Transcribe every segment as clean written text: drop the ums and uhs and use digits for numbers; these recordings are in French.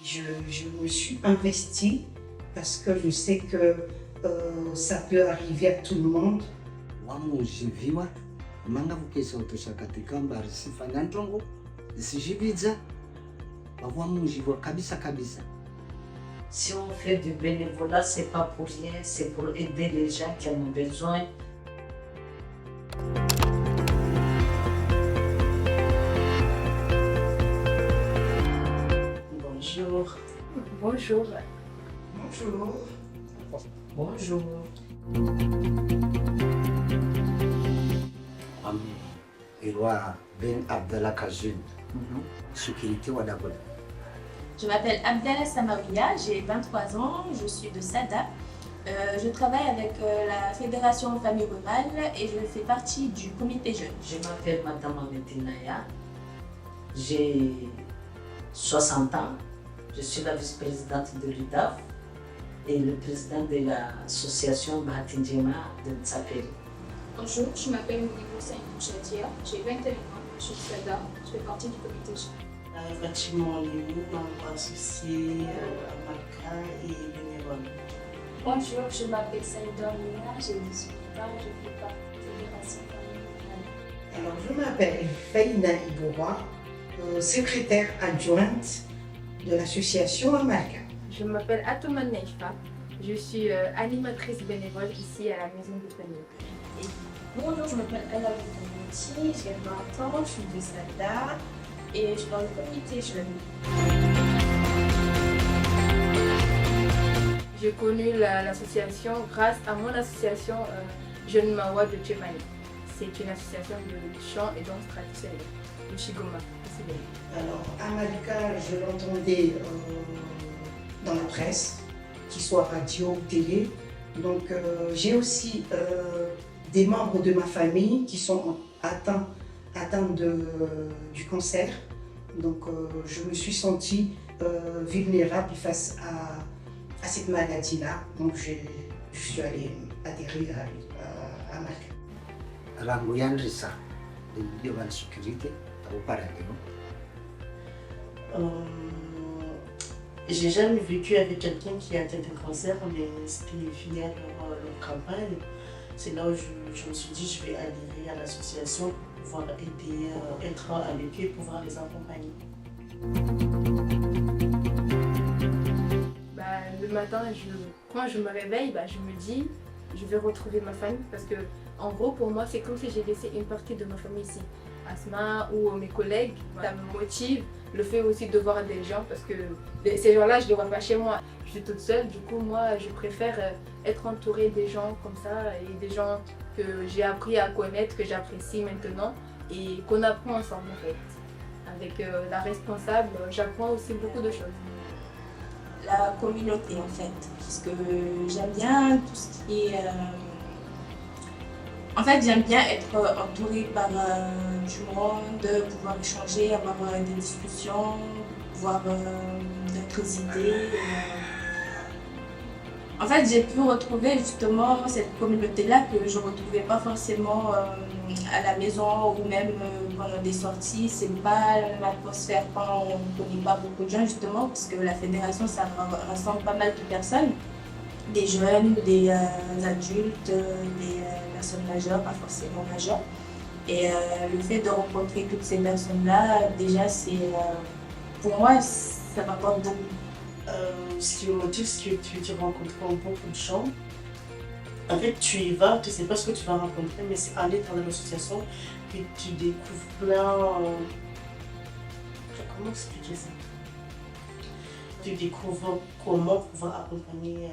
Je me suis investie parce que je sais que ça peut arriver à tout le monde. Wamuziviwa manavokesa autosakatika mbari sifanantrongo sijividza wamuziviwa kabisa kabisa. Si on fait du bénévolat, c'est pas pour rien, c'est pour aider les gens qui en ont besoin. Bonjour. Bonjour. Bonjour. Bonjour. Irwa Ben Abdallah Kazoun, sécurité Wadagola. Je m'appelle Abdel Samaria, j'ai 23 ans, je suis de Sada. Je travaille avec la Fédération Famille Rurale et je fais partie du comité jeune. Je m'appelle Madame Ametinaya, j'ai 60 ans, je suis la vice-présidente de l'UDAF et le président de l'association Mahatinjema de Tsaperi. Bonjour, je m'appelle Moulikou Saïd-Bouchadia, j'ai 21 ans, je suis de Sada, je fais partie du comité jeune. Bâtiment Léo, membre associé à Malka et bénévole. Bonjour, je m'appelle Saïda Mouna, j'ai 18 ans, je fais partie de la Fédération Famille Rurale. Alors, je m'appelle Faïna Iboura, secrétaire adjointe de l'association Amalka. Je m'appelle Atoumane Neifa, je suis animatrice bénévole ici à la maison de famille. Bonjour, je m'appelle Anna Boutamouti, j'ai 20 ans, je suis de Sada et je suis dans le comité jeune. J'ai connu l'association grâce à mon association Jeune Mawa de Tchemani. C'est une association de chant et danse traditionnelle, de Chigoma. Alors, Amalka, je l'entendais dans la presse, qu'il soit radio ou télé. Donc, j'ai aussi des membres de ma famille qui sont atteints du cancer. Donc, je me suis sentie vulnérable face à cette maladie-là. Donc, je suis allée adhérer à Amalka. Rangoyan Rissa, de la sécurité, au paradis. J'ai jamais vécu avec quelqu'un qui a atteint un cancer, mais c'était via leur campagne. C'est là où je me suis dit je vais adhérer à l'association pour pouvoir aider, être avec eux, pouvoir les accompagner. Le matin, quand je me réveille, je me dis je vais retrouver ma famille parce que en gros pour moi c'est comme si j'ai laissé une partie de ma famille ici. Asma ou mes collègues, ça me motive. Le fait aussi de voir des gens parce que ces gens-là je ne les vois pas chez moi. Je suis toute seule, du coup moi je préfère être entourée des gens comme ça et des gens que j'ai appris à connaître, que j'apprécie maintenant et qu'on apprend ensemble en fait. Avec la responsable, j'apprends aussi beaucoup de choses. La communauté en fait, parce que j'aime bien tout ce qui est... En fait, j'aime bien être entourée par du monde, pouvoir échanger, avoir des discussions, pouvoir d'autres idées. En fait, j'ai pu retrouver justement cette communauté-là que je ne retrouvais pas forcément à la maison ou même pendant des sorties. Ce n'est pas l'atmosphère quand on ne connaît pas beaucoup de gens justement, parce que la fédération, ça rassemble pas mal de personnes. Des jeunes, des adultes, des personnes majeures, pas forcément majeures. Et le fait de rencontrer toutes ces personnes-là, déjà, pour moi, ça m'apporte beaucoup. Ce qui me motive, c'est que tu rencontres beaucoup de gens. En fait, tu y vas, tu ne sais pas ce que tu vas rencontrer, mais c'est en étant dans l'association que tu découvres plein... Comment expliquer ça? Tu découvres comment pouvoir accompagner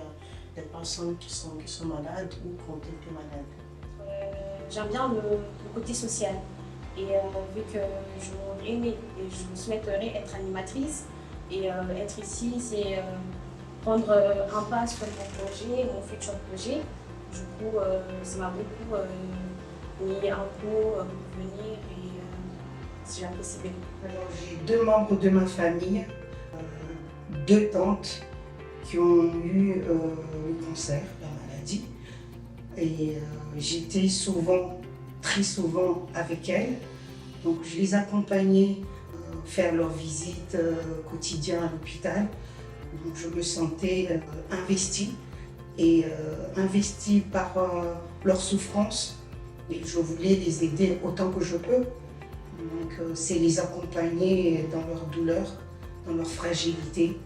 des personnes qui sont malades ou qui ont été malades. J'aime bien le côté social et vu que je me souhaiterais être animatrice et être ici, c'est prendre un pas sur mon projet, mon futur projet. Du coup, ça m'a beaucoup mis un coup pour venir et si j'ai possible. Alors, j'ai 2 membres de ma famille, 2 tantes qui ont eu le cancer, la maladie. Et j'étais souvent, très souvent avec elles. Donc je les accompagnais faire leurs visites quotidiennes à l'hôpital. Donc je me sentais investie et investie par leur souffrance. Et je voulais les aider autant que je peux. Donc c'est les accompagner dans leur douleur, dans leur fragilité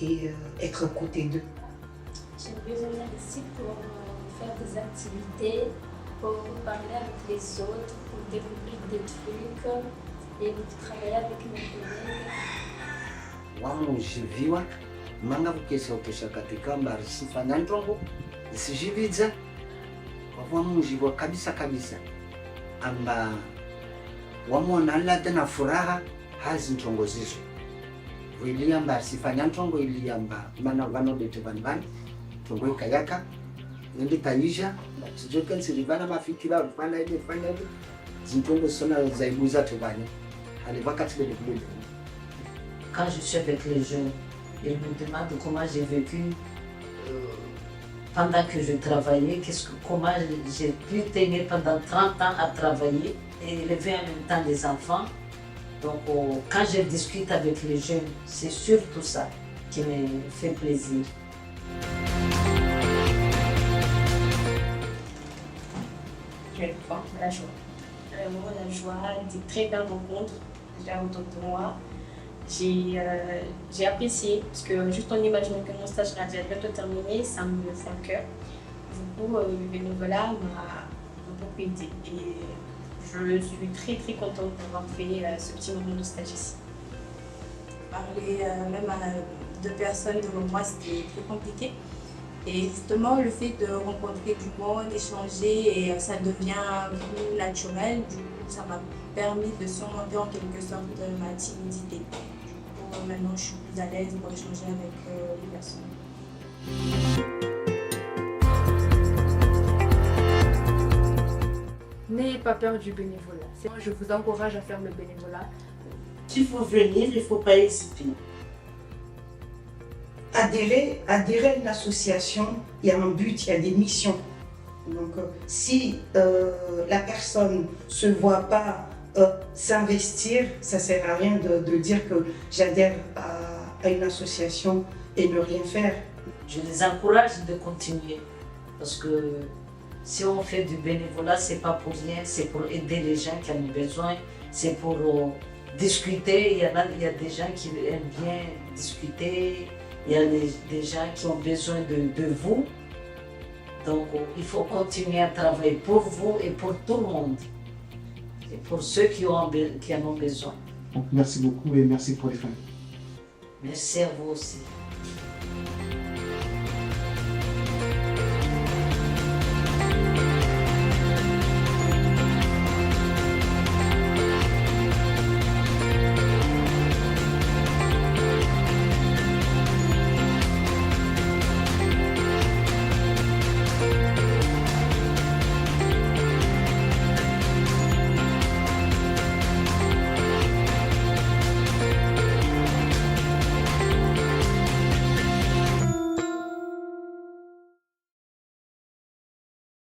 et être à côté d'eux. J'aimerais venir ici pour faire des activités, pour parler avec les autres, pour découvrir des trucs et pour travailler avec mes collègues. Wamuziviwa manavokesa utosha katika mbari sifanya ntongo isijividza wamuziviwa kabisa kabisa amba wamona lada na furaha hazi ntongo zizo wili mbari sifanya ntongo ili amba mana vanodete vanvani ntongo ikayaka nindi taisha sijoka nsirivana mafikira rufana ile fanya ile zintongo sona zaibuza tubanya hali wakati bele bele. Quand je suis avec les jeunes, ils me demandent comment j'ai vécu pendant que je travaillais, comment j'ai pu tenir pendant 30 ans à travailler et élever en même temps les enfants. Donc quand je discute avec les jeunes, c'est surtout ça qui me fait plaisir. La joie. Vraiment la joie, des très belles rencontres déjà autour de moi. J'ai apprécié parce que juste en imaginant que mon stage va bientôt terminé, ça me fait le cœur. Du coup, le bénévolat m'a beaucoup aidé et je suis très très contente d'avoir fait ce petit moment de stage ici. Parler même à 2 personnes devant moi, c'était très compliqué. Et justement, le fait de rencontrer du monde, échanger, et ça devient plus naturel. Du coup, ça m'a permis de surmonter en quelque sorte ma timidité. Du coup, maintenant, je suis plus à l'aise pour échanger avec les personnes. N'ayez pas peur du bénévolat. Je vous encourage à faire le bénévolat. S'il faut venir, il ne faut pas hésiter. Adhérer à une association, il y a un but, il y a des missions. Donc si la personne ne se voit pas s'investir, ça ne sert à rien de dire que j'adhère à une association et ne rien faire. Je les encourage de continuer parce que si on fait du bénévolat, ce n'est pas pour rien, c'est pour aider les gens qui en ont besoin, c'est pour discuter. Il y a des gens qui aiment bien discuter. Il y a des gens qui ont besoin de vous. Donc, il faut continuer à travailler pour vous et pour tout le monde. Et pour ceux qui en ont besoin. Donc, merci beaucoup et merci pour les femmes. Merci à vous aussi.